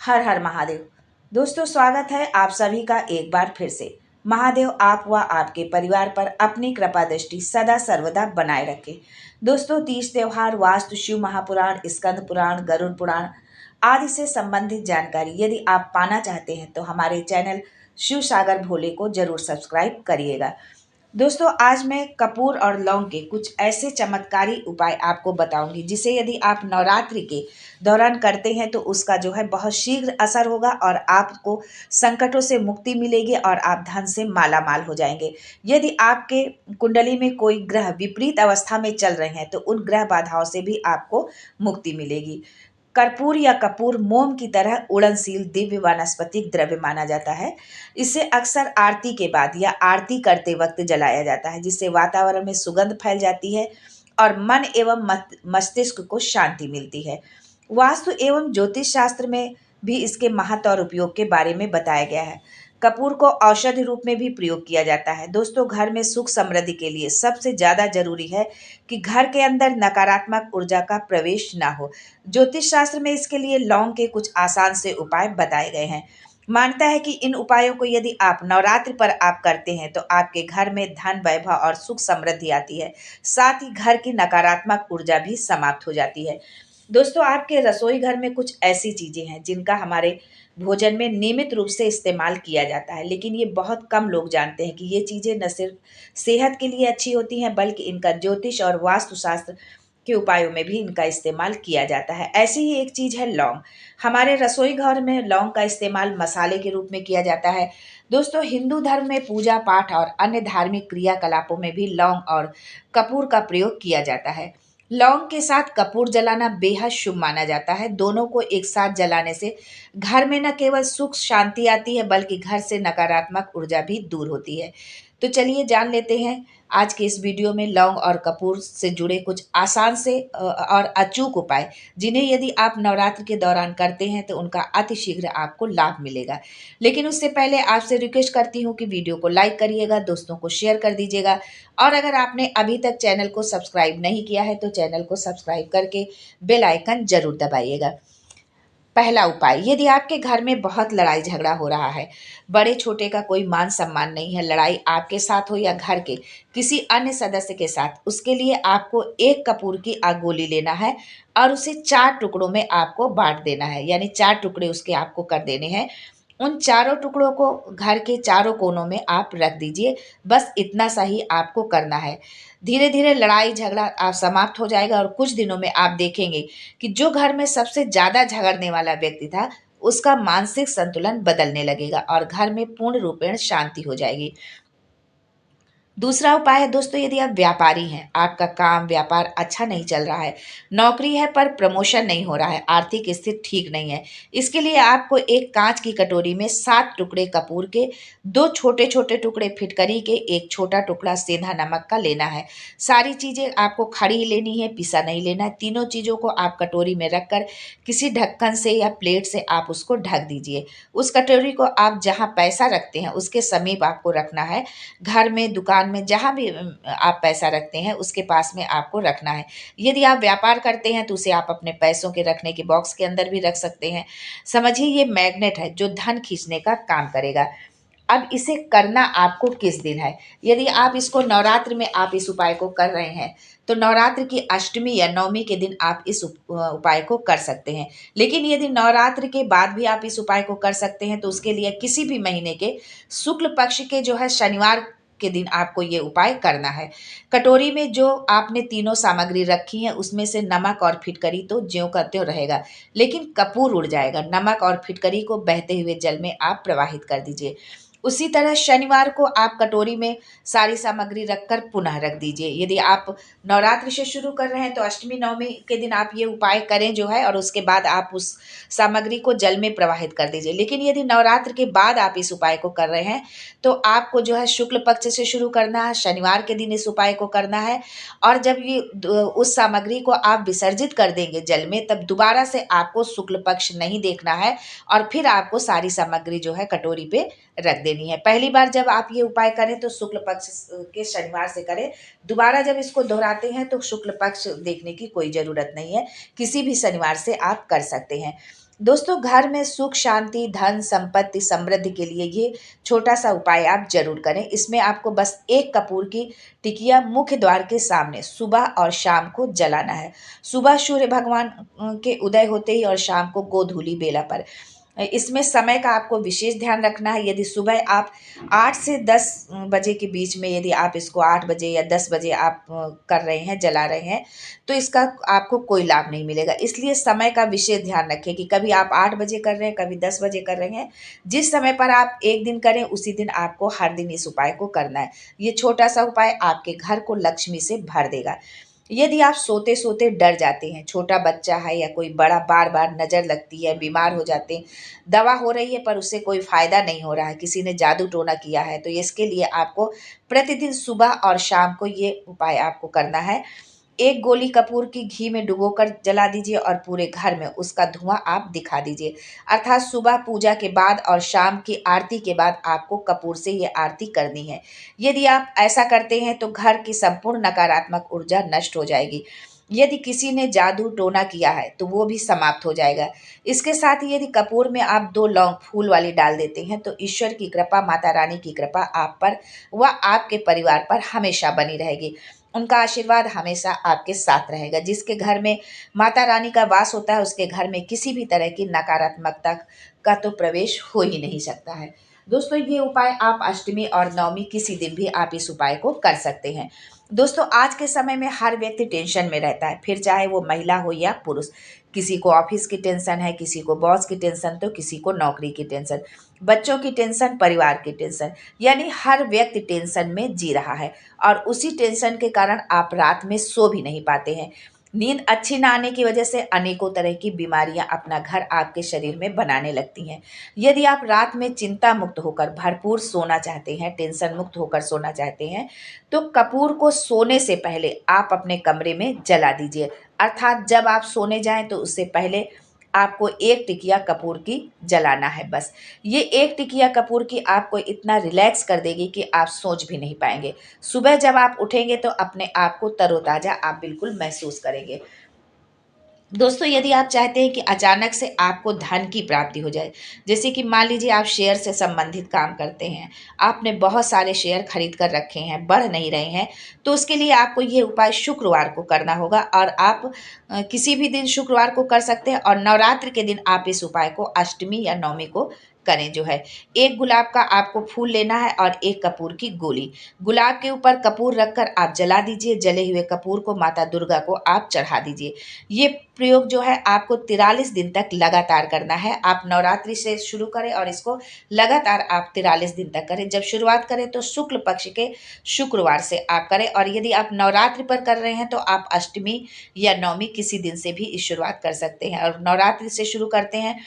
हर हर महादेव। दोस्तों, स्वागत है आप सभी का एक बार फिर से। महादेव आप व आपके परिवार पर अपनी कृपा दृष्टि सदा सर्वदा बनाए रखे। दोस्तों, तीज त्योहार, वास्तु, शिव महापुराण, स्कंद पुराण, गरुड़ पुराण आदि से संबंधित जानकारी यदि आप पाना चाहते हैं तो हमारे चैनल शिव सागर भोले को जरूर सब्सक्राइब करिएगा। दोस्तों, आज मैं कपूर और लौंग के कुछ ऐसे चमत्कारी उपाय आपको बताऊंगी जिसे यदि आप नवरात्रि के दौरान करते हैं तो उसका जो है बहुत शीघ्र असर होगा और आपको संकटों से मुक्ति मिलेगी और आप धन से माला माल हो जाएंगे। यदि आपके कुंडली में कोई ग्रह विपरीत अवस्था में चल रहे हैं तो उन ग्रह बाधाओं से भी आपको मुक्ति मिलेगी। कर्पूर या कपूर मोम की तरह उड़नशील दिव्य वानस्पतिक द्रव्य माना जाता है। इसे अक्सर आरती के बाद या आरती करते वक्त जलाया जाता है, जिससे वातावरण में सुगंध फैल जाती है और मन एवं मस्तिष्क को शांति मिलती है। वास्तु एवं ज्योतिष शास्त्र में भी इसके महत्व और उपयोग के बारे में बताया गया है। कपूर को औषधि रूप में भी प्रयोग किया जाता है। दोस्तों, घर में सुख समृद्धि के लिए सबसे ज्यादा जरूरी है कि घर के अंदर नकारात्मक ऊर्जा का प्रवेश ना हो। ज्योतिष शास्त्र में इसके लिए लौंग के कुछ आसान से उपाय बताए गए हैं। मानता है कि इन उपायों को यदि आप नवरात्रि पर आप करते हैं तो आपके घर में धन, वैभव और सुख समृद्धि आती है। साथ ही घर की नकारात्मक ऊर्जा भी समाप्त हो जाती है। दोस्तों, आपके रसोई घर में कुछ ऐसी चीजें हैं जिनका हमारे भोजन में नियमित रूप से इस्तेमाल किया जाता है, लेकिन ये बहुत कम लोग जानते हैं कि ये चीजें न सिर्फ सेहत के लिए अच्छी होती हैं बल्कि इनका ज्योतिष और वास्तुशास्त्र के उपायों में भी इनका इस्तेमाल किया जाता है। ऐसी ही एक चीज है लौंग। हमारे रसोई घर में लौंग का इस्तेमाल मसाले के रूप में किया जाता है। दोस्तों, हिंदू धर्म में पूजा पाठ और अन्य धार्मिक क्रियाकलापों में भी लौंग और कपूर का प्रयोग किया जाता है। लौंग के साथ कपूर जलाना बेहद शुभ माना जाता है। दोनों को एक साथ जलाने से घर में न केवल सुख शांति आती है बल्कि घर से नकारात्मक ऊर्जा भी दूर होती है। तो चलिए जान लेते हैं आज के इस वीडियो में लौंग और कपूर से जुड़े कुछ आसान से और अचूक उपाय, जिन्हें यदि आप नवरात्र के दौरान करते हैं तो उनका अति शीघ्र आपको लाभ मिलेगा। लेकिन उससे पहले आपसे रिक्वेस्ट करती हूँ कि वीडियो को लाइक करिएगा, दोस्तों को शेयर कर दीजिएगा और अगर आपने अभी तक चैनल को सब्सक्राइब नहीं किया है तो चैनल को सब्सक्राइब करके बेल आइकन जरूर दबाइएगा। पहला उपाय, यदि आपके घर में बहुत लड़ाई झगड़ा हो रहा है, बड़े छोटे का कोई मान सम्मान नहीं है, लड़ाई आपके साथ हो या घर के किसी अन्य सदस्य के साथ, उसके लिए आपको एक कपूर की आग गोली लेना है और उसे 4 टुकड़ों में आपको बांट देना है, यानी 4 टुकड़े उसके आपको कर देने हैं। उन चारों टुकड़ों को घर के चारों कोनों में आप रख दीजिए। बस इतना सा ही आपको करना है। धीरे धीरे लड़ाई झगड़ा आप समाप्त हो जाएगा और कुछ दिनों में आप देखेंगे कि जो घर में सबसे ज्यादा झगड़ने वाला व्यक्ति था उसका मानसिक संतुलन बदलने लगेगा और घर में पूर्ण रूपेण शांति हो जाएगी। दूसरा उपाय है दोस्तों, यदि आप व्यापारी हैं, आपका काम व्यापार अच्छा नहीं चल रहा है, नौकरी है पर प्रमोशन नहीं हो रहा है, आर्थिक स्थिति ठीक नहीं है, इसके लिए आपको एक कांच की कटोरी में 7 टुकड़े कपूर के, 2 छोटे छोटे टुकड़े फिटकरी के, एक छोटा टुकड़ा सेंधा नमक का लेना है। सारी चीजें आपको खड़ी ही लेनी है, पिसा नहीं लेना है। तीनों चीजों को आप कटोरी में रखकर किसी ढक्कन से या प्लेट से आप उसको ढक दीजिए। उस कटोरी को आप जहाँ पैसा रखते हैं उसके समीप आपको रखना है। घर में, दुकान में, जहाँ भी आप पैसा रखते हैं उसके पास में आपको रखना है। यदि आप व्यापार करते हैं तो उसे आप अपने पैसों के रखने के बॉक्स के अंदर भी रख सकते हैं। समझिए ये मैग्नेट है जो धन खींचने का काम करेगा। अब इसे करना आपको किस दिन है? यदि आप इसको नवरात्र में आप इस उपाय को कर रहे हैं तो नवरात्र की अष्टमी या नवमी के दिन आप इस उपाय को कर सकते हैं। लेकिन यदि नवरात्र के बाद भी आप इस उपाय को कर सकते हैं तो उसके लिए किसी भी महीने के शुक्ल पक्ष के जो है शनिवार के दिन आपको ये उपाय करना है। कटोरी में जो आपने तीनों सामग्री रखी है उसमें से नमक और फिटकरी तो ज्यों का त्यों रहेगा, लेकिन कपूर उड़ जाएगा। नमक और फिटकरी को बहते हुए जल में आप प्रवाहित कर दीजिए। उसी तरह शनिवार को आप कटोरी में सारी सामग्री रखकर पुनः रख दीजिए। यदि आप नवरात्रि से शुरू कर रहे हैं तो अष्टमी नवमी के दिन आप ये उपाय करें जो है, और उसके बाद आप उस सामग्री को जल में प्रवाहित कर दीजिए। लेकिन यदि नवरात्र के बाद आप इस उपाय को कर रहे हैं तो आपको जो है शुक्ल पक्ष से शुरू करना है, शनिवार के दिन इस उपाय को करना है और जब ये उस सामग्री को आप विसर्जित कर देंगे जल में तब दोबारा से आपको शुक्ल पक्ष नहीं देखना है और फिर आपको सारी सामग्री जो है कटोरी पे रख देनी है। पहली बार जब आप ये उपाय करें तो शुक्ल पक्ष के शनिवार से करें। दोबारा जब इसको दोहराते हैं तो शुक्ल पक्ष देखने की कोई ज़रूरत नहीं है, किसी भी शनिवार से आप कर सकते हैं। दोस्तों, घर में सुख शांति धन संपत्ति समृद्धि के लिए ये छोटा सा उपाय आप जरूर करें। इसमें आपको बस एक कपूर की टिकिया मुख्य द्वार के सामने सुबह और शाम को जलाना है। सुबह सूर्य भगवान के उदय होते ही और शाम को गोधूली बेला पर। इसमें समय का आपको विशेष ध्यान रखना है। यदि सुबह आप 8 से 10 बजे के बीच में यदि आप इसको 8 बजे या 10 बजे आप कर रहे हैं, जला रहे हैं, तो इसका आपको कोई लाभ नहीं मिलेगा। इसलिए समय का विशेष ध्यान रखें कि कभी आप 8 बजे कर रहे हैं, कभी 10 बजे कर रहे हैं। जिस समय पर आप एक दिन करें, उसी दिन आपको हर दिन इस उपाय को करना है। ये छोटा सा उपाय आपके घर को लक्ष्मी से भर देगा। यदि आप सोते सोते डर जाते हैं, छोटा बच्चा है या कोई बड़ा बार बार नज़र लगती है, बीमार हो जाते हैं, दवा हो रही है पर उससे कोई फ़ायदा नहीं हो रहा है, किसी ने जादू टोना किया है, तो इसके लिए आपको प्रतिदिन सुबह और शाम को ये उपाय आपको करना है। एक गोली कपूर की घी में डुबोकर जला दीजिए और पूरे घर में उसका धुआं आप दिखा दीजिए। अर्थात सुबह पूजा के बाद और शाम की आरती के बाद आपको कपूर से ये आरती करनी है। यदि आप ऐसा करते हैं तो घर की संपूर्ण नकारात्मक ऊर्जा नष्ट हो जाएगी। यदि किसी ने जादू टोना किया है तो वो भी समाप्त हो जाएगा। इसके साथ ही यदि कपूर में आप 2 लौंग फूल वाली डाल देते हैं तो ईश्वर की कृपा, माता रानी की कृपा आप पर व आपके परिवार पर हमेशा बनी रहेगी। उनका आशीर्वाद हमेशा आपके साथ रहेगा। जिसके घर में माता रानी का वास होता है, उसके घर में किसी भी तरह की नकारात्मकता का तो प्रवेश हो ही नहीं सकता है। दोस्तों, ये उपाय आप अष्टमी और नवमी किसी दिन भी आप इस उपाय को कर सकते हैं। दोस्तों, आज के समय में हर व्यक्ति टेंशन में रहता है, फिर चाहे वो महिला हो या पुरुष। किसी को ऑफिस की टेंशन है, किसी को बॉस की टेंशन, तो किसी को नौकरी की टेंशन, बच्चों की टेंशन, परिवार की टेंशन, यानी हर व्यक्ति टेंशन में जी रहा है। और उसी टेंशन के कारण आप रात में सो भी नहीं पाते हैं। नींद अच्छी ना आने की वजह से अनेकों तरह की बीमारियां अपना घर आपके शरीर में बनाने लगती हैं। यदि आप रात में चिंता मुक्त होकर भरपूर सोना चाहते हैं, टेंशन मुक्त होकर सोना चाहते हैं, तो कपूर को सोने से पहले आप अपने कमरे में जला दीजिए। अर्थात जब आप सोने जाएं तो उससे पहले आपको एक टिकिया कपूर की जलाना है बस। ये एक टिकिया कपूर की आपको इतना रिलैक्स कर देगी कि आप सोच भी नहीं पाएंगे। सुबह जब आप उठेंगे तो अपने आप को तरोताज़ा आप बिल्कुल महसूस करेंगे। दोस्तों, यदि आप चाहते हैं कि अचानक से आपको धन की प्राप्ति हो जाए, जैसे कि मान लीजिए आप शेयर से संबंधित काम करते हैं, आपने बहुत सारे शेयर खरीद कर रखे हैं, बढ़ नहीं रहे हैं, तो उसके लिए आपको ये उपाय शुक्रवार को करना होगा। और आप किसी भी दिन शुक्रवार को कर सकते हैं और नवरात्र के दिन आप इस उपाय को अष्टमी या नवमी को करें जो है। एक गुलाब का आपको फूल लेना है और एक कपूर की गोली। गुलाब के ऊपर कपूर रखकर आप जला दीजिए। जले हुए कपूर को माता दुर्गा को आप चढ़ा दीजिए। ये प्रयोग जो है आपको 43 दिन तक लगातार करना है। आप नवरात्रि से शुरू करें और इसको लगातार आप 43 दिन तक करें। जब शुरुआत करें तो शुक्ल पक्ष के शुक्रवार से आप करें, और यदि आप नवरात्रि पर कर रहे हैं तो आप अष्टमी या नवमी किसी दिन से भी इस शुरुआत कर सकते हैं। और नवरात्रि से शुरू करते हैं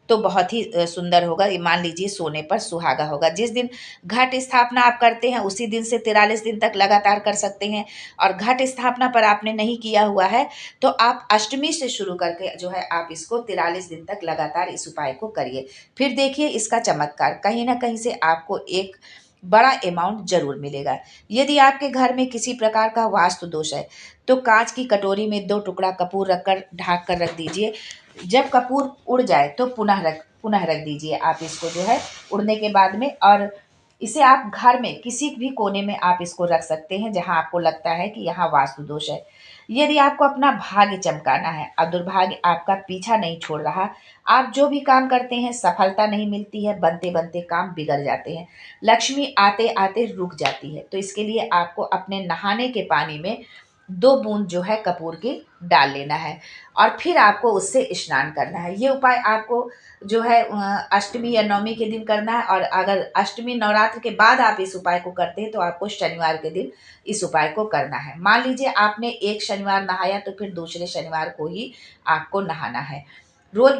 तो बहुत ही सुंदर होगा। ये मान लीजिए सोने पर सुहागा होगा। जिस दिन घट स्थापना आप करते हैं उसी दिन से 43 दिन तक लगातार कर सकते हैं। और घट स्थापना पर आपने नहीं किया हुआ है तो आप अष्टमी से शुरू करके जो है आप इसको 43 दिन तक लगातार इस उपाय को करिए। फिर देखिए इसका चमत्कार, कहीं ना कहीं से आपको एक बड़ा अमाउंट जरूर मिलेगा। यदि आपके घर में किसी प्रकार का वास्तु दोष है तो कांच की कटोरी में 2 टुकड़ा कपूर रखकर ढक कर रख दीजिए। जब कपूर उड़ जाए तो पुनः रख दीजिए आप इसको जो है उड़ने के बाद में। और इसे आप घर में किसी भी कोने में आप इसको रख सकते हैं जहां आपको लगता है कि यहाँ वास्तु दोष है। यदि आपको अपना भाग्य चमकाना है और दुर्भाग्य आपका पीछा नहीं छोड़ रहा, आप जो भी काम करते हैं सफलता नहीं मिलती है, बनते बनते काम बिगड़ जाते हैं, लक्ष्मी आते आते रुक जाती है, तो इसके लिए आपको अपने नहाने के पानी में 2 बूंद जो है कपूर की डाल लेना है और फिर आपको उससे स्नान करना है। ये उपाय आपको जो है अष्टमी या नवमी के दिन करना है। और अगर अष्टमी नवरात्र के बाद आप इस उपाय को करते हैं तो आपको शनिवार के दिन इस उपाय को करना है। मान लीजिए आपने एक शनिवार नहाया तो फिर दूसरे शनिवार को ही आपको नहाना है। रोज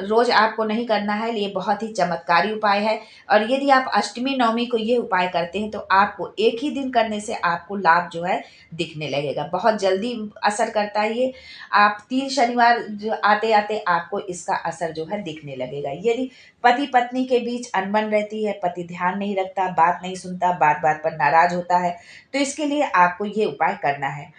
रोज आपको नहीं करना है। ये बहुत ही चमत्कारी उपाय है। और यदि आप अष्टमी नवमी को ये उपाय करते हैं तो आपको एक ही दिन करने से आपको लाभ जो है दिखने लगेगा, बहुत जल्दी असर करता है ये। आप 3 शनिवार जो आते आते आपको इसका असर जो है दिखने लगेगा। यदि पति पत्नी के बीच अनबन रहती है, पति ध्यान नहीं रखता, बात नहीं सुनता, बात बात पर नाराज होता है, तो इसके लिए आपको ये उपाय करना है।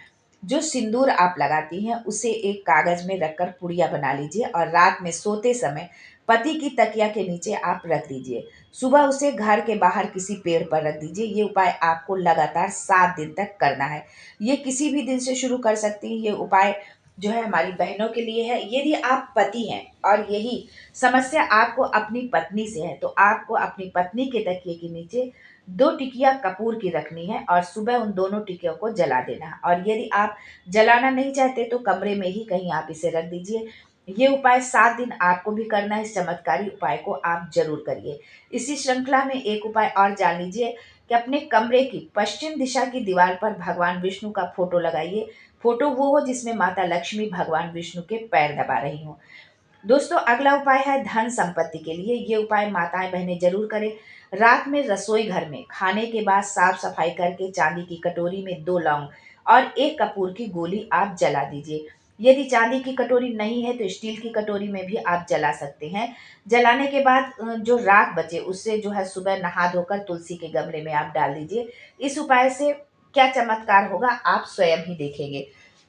जो सिंदूर आप लगाती हैं उसे एक कागज में रखकर पुड़िया बना लीजिए और रात में सोते समय पति की तकिया के नीचे आप रख दीजिए। सुबह उसे घर के बाहर किसी पेड़ पर रख दीजिए। ये उपाय आपको लगातार 7 दिन तक करना है। ये किसी भी दिन से शुरू कर सकती हैं। ये उपाय जो है हमारी बहनों के लिए है। यदि आप पति हैं और यही समस्या आपको अपनी पत्नी से है, तो आपको अपनी पत्नी के तकिए के नीचे 2 टिकिया कपूर की रखनी है और सुबह उन दोनों टिकियों को जला देना है। और यदि आप जलाना नहीं चाहते तो कमरे में ही कहीं आप इसे रख दीजिए। ये उपाय 7 दिन आपको भी करना है। इस चमत्कारी उपाय को आप जरूर करिए। इसी श्रृंखला में एक उपाय और जान लीजिए कि अपने कमरे की पश्चिम दिशा की दीवार पर भगवान विष्णु का फोटो लगाइए। फोटो वो हो जिसमें माता लक्ष्मी भगवान विष्णु के पैर दबा रही हो। दोस्तों, अगला उपाय है धन संपत्ति के लिए। ये उपाय माताएं बहनें जरूर करें। रात में रसोई घर में खाने के बाद साफ सफाई करके चांदी की कटोरी में 2 लौंग और 1 कपूर की गोली आप जला दीजिए। यदि चांदी की कटोरी नहीं है तो स्टील की कटोरी में भी आप जला सकते हैं। जलाने के बाद जो राख बचे उससे जो है सुबह नहा धोकर तुलसी के गमले में आप डाल दीजिए। इस उपाय से क्या चमत्कार होगा आप स्वयं ही देखेंगे।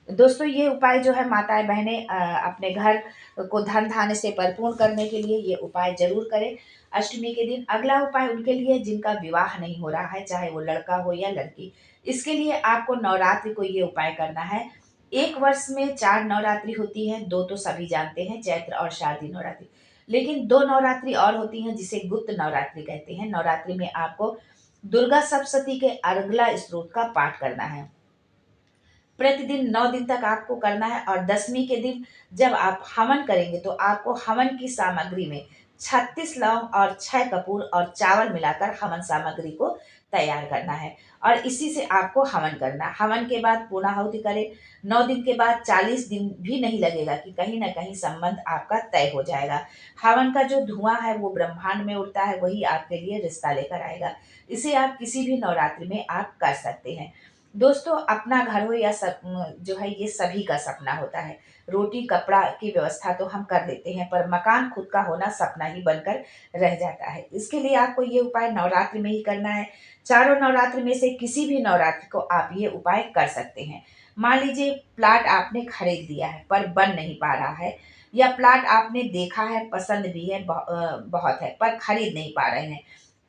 दोस्तों, ये उपाय जो है माताएं बहनें अपने घर को धन धान्य से परिपूर्ण करने के लिए ये उपाय जरूर करें अष्टमी के दिन। अगला उपाय उनके लिए जिनका विवाह नहीं हो रहा है, चाहे वो लड़का हो या लड़की। इसके लिए आपको नवरात्रि को ये उपाय करना है। एक वर्ष में 4 नवरात्रि होती है। 2 तो सभी जानते हैं, चैत्र और शारदीय नवरात्रि। लेकिन 2 नवरात्रि और होती हैं जिसे गुप्त नवरात्रि कहते हैं। नवरात्रि में आपको दुर्गा सप्तशती के अर्गला स्त्रोत का पाठ करना है। प्रतिदिन 9 दिन तक आपको करना है और दसवीं के दिन जब आप हवन करेंगे तो आपको हवन की सामग्री में 36 लौंग और 6 कपूर और चावल मिलाकर हवन सामग्री को तैयार करना है और इसी से आपको हवन करना है। हवन के बाद पूर्णाहुति करें। 9 दिन के बाद 40 दिन भी नहीं लगेगा कि कहीं ना कहीं संबंध आपका तय हो जाएगा। हवन का जो धुआं है वो ब्रह्मांड में उड़ता है, वही आपके लिए रिश्ता लेकर आएगा। इसे आप किसी भी नवरात्रि में आप कर सकते हैं। दोस्तों, अपना घर हो या सब जो है ये सभी का सपना होता है। रोटी कपड़ा की व्यवस्था तो हम कर लेते हैं पर मकान खुद का होना सपना ही बनकर रह जाता है। इसके लिए आपको ये उपाय नवरात्रि में ही करना है। चारों नवरात्रि में से किसी भी नवरात्रि को आप ये उपाय कर सकते हैं। मान लीजिए प्लाट आपने खरीद लिया है पर बन नहीं पा रहा है, या प्लाट आपने देखा है पसंद भी है बहुत है पर खरीद नहीं पा रहे हैं,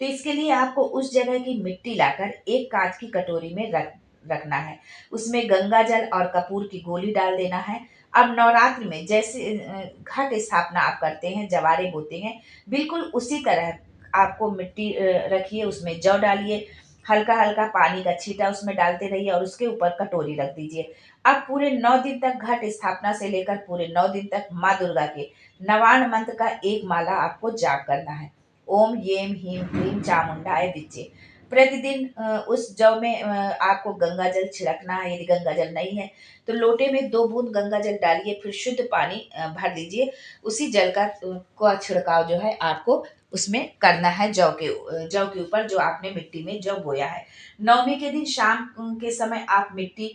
तो इसके लिए आपको उस जगह की मिट्टी लाकर एक कांच की कटोरी में रखना है। उसमें गंगा जल और कपूर की गोली डाल देना है। अब नवरात्र में जैसे घट स्थापना आप करते हैं, जवारे बोते हैं, बिल्कुल उसी तरह आपको मिट्टी रखिए, उसमें जौ डालिए, हल्का हल्का पानी का छींटा उसमें डालते रहिए और उसके ऊपर कटोरी रख दीजिए। अब पूरे 9 दिन तक घट स्थापना से लेकर पूरे 9 दिन तक माँ दुर्गा के नवाण मंत्र का एक माला आपको जाप करना है। ओम येम ह्रीम क्लीम चामुंडाय विच्चे। प्रतिदिन उस जौ में आपको गंगा जल छिड़कना है। यदि गंगा जल नहीं है तो लोटे में 2 बूंद गंगा जल डालिए, फिर शुद्ध पानी भर लीजिए। उसी जल का छिड़काव जो है आपको उसमें करना है जौ के ऊपर जो आपने मिट्टी में जौ बोया है। नवमी के दिन शाम के समय आप मिट्टी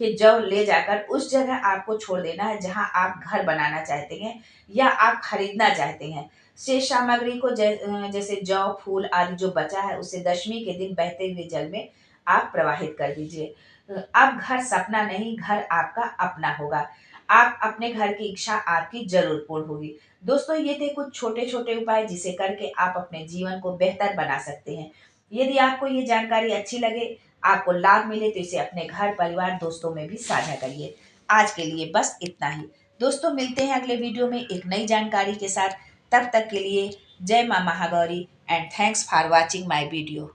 के जौ ले जाकर उस जगह आपको छोड़ देना है जहां आप घर बनाना चाहते हैं या आप खरीदना चाहते हैं। शेष सामग्री को जैसे जौ फूल आदि जो बचा है उसे दशमी के दिन बहते हुए जल में आप प्रवाहित कर दीजिए। अब घर सपना नहीं, घर आपका अपना होगा। आप अपने घर की इच्छा आपकी जरूर पूर्ण होगी। दोस्तों, ये थे कुछ छोटे छोटे उपाय जिसे करके आप अपने जीवन को बेहतर बना सकते हैं। यदि आपको ये जानकारी अच्छी लगे, आपको लाभ मिले तो इसे अपने घर परिवार दोस्तों में भी साझा करिए। आज के लिए बस इतना ही। दोस्तों, मिलते हैं अगले वीडियो में एक नई जानकारी के साथ। तब तक के लिए जय माँ Mahagauri and thanks for watching my video.